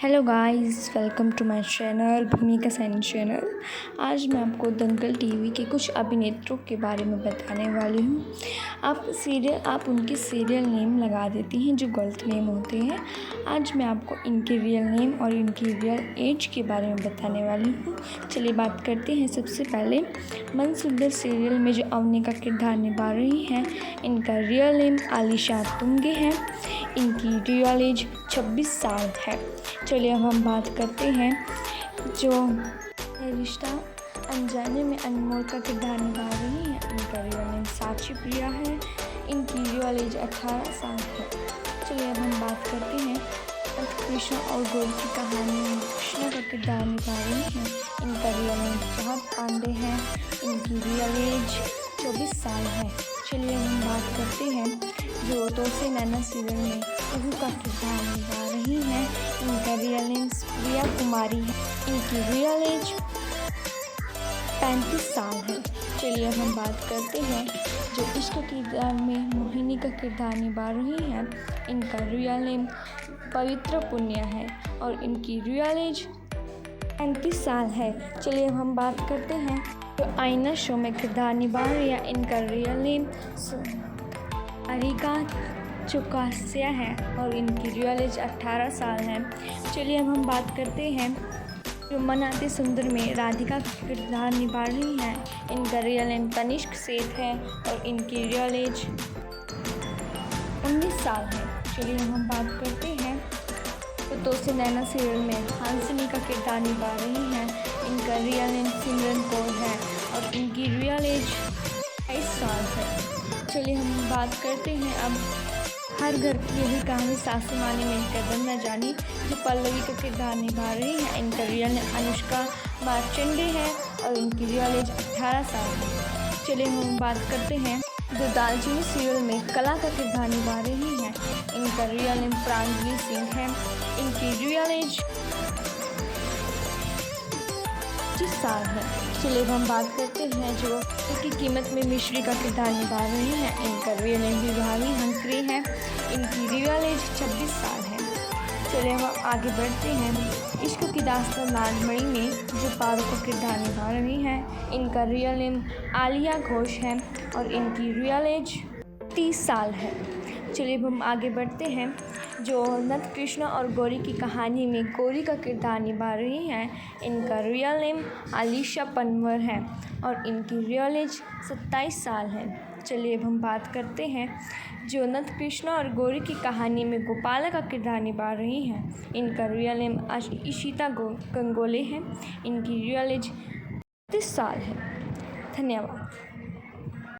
Hello guys, welcome to my channel Bhumika Saini channel. आज मैं आपको दंगल टीवी के कुछ अभिनेत्रों के बारे में बताने वाली हूँ। आप उनके सीरियल नेम लगा देती हैं जो गलत नेम होते हैं। आज मैं आपको इनके रियल नेम और इनकी रियल एज के बारे में बताने वाली हूँ। चलिए बात करते हैं। सबसे पहले मनसुंदर सीरियल में जो अवनी का किरदार निभा रही हैं, इनका रियल नेम आलिशा तुंगे है। इनकी रियल एज 26 साल है। चलिए अब हम बात करते हैं जो रिश्ता अनजाने में अनमोल का किरदार निभा रही हैं। इनका रियल नेम साक्षी प्रिया है। इनकी रियल एज 18 साल है। चलिए अब हम बात करते हैं कृष्ण और गोरी की कहानी में कृष्ण का किरदार निभा रही हैं। इनका रियल नेम चाहत पांडे है। इनकी रियल एज 24 साल है। चलिए हम बात करते हैं जो तो से नैना सीरियल में प्रभु का किरदार निभा रही हैं। इनका रियल नेम प्रिया कुमारी है। इनकी रियल एज 35 साल है। चलिए अब हम बात करते हैं जो इश्क किरदार में मोहिनी का किरदार निभा रही हैं। इनका रियल नेम पवित्र पुण्य है और इनकी रियल एज 35 साल है। चलिए अब हम बात करते हैं जो आईना शो में किरदार निभा रही है। इनका रियल नेम अरिका चुकासिया है और इनकी रियल एज 18 साल है। चलिए अब हम बात करते हैं जो मन आते सुंदर में राधिका का किरदार निभा रही हैं। इनका रियल नेम तनिष्क सेठ है और इनकी रियल एज 19 साल है। चलिए हम बात करते हैं तो से नैना सीरियल में हांसनी का किरदार निभा रही हैं। इनका रियल नेम सिमरन कौर है और इनकी रियल एज 22 साल है। चलिए हम बात करते हैं अब हर घर की यही कहानी सासू माँ ने मिलकर बन न जानी जो पल्लवी का किरदार निभा रही हैं। इनका रियल नेम अनुष्का मार्चंडे है और इनकी रियल एज 18 साल है। चलिए हम बात करते हैं जो दालचीनी सीरियल में कला का किरदार निभा रही हैं। इनका रियल नेम प्रांजलि सिंह है। इनकी रियल एज 25 साल है। चलिए हम बात करते हैं जो की कीमत में मिश्री का किरदार निभा रही हैं। इनका रियल नेम विभावी हंसरी है। इनकी रियल एज 26 साल है। चलिए हम आगे बढ़ते हैं इश्क की दास्तान नागमणि में जो पारो का किरदार निभा रही हैं। इनका रियल नेम आलिया घोष है और इनकी रियल एज 30 साल है। चलिए हम आगे बढ़ते हैं जो नंद कृष्ण और गौरी की कहानी में गौरी का किरदार निभा रही हैं। इनका रियल नेम आलिशा पनवर है और इनकी रियल एज 27 साल है। चलिए अब हम बात करते हैं जो नंद कृष्ण और गौरी की कहानी में गोपाला का किरदार निभा रही हैं। इनका रियल नेम इशिता गंगोले है। इनकी रियल एज 30 साल है। धन्यवाद।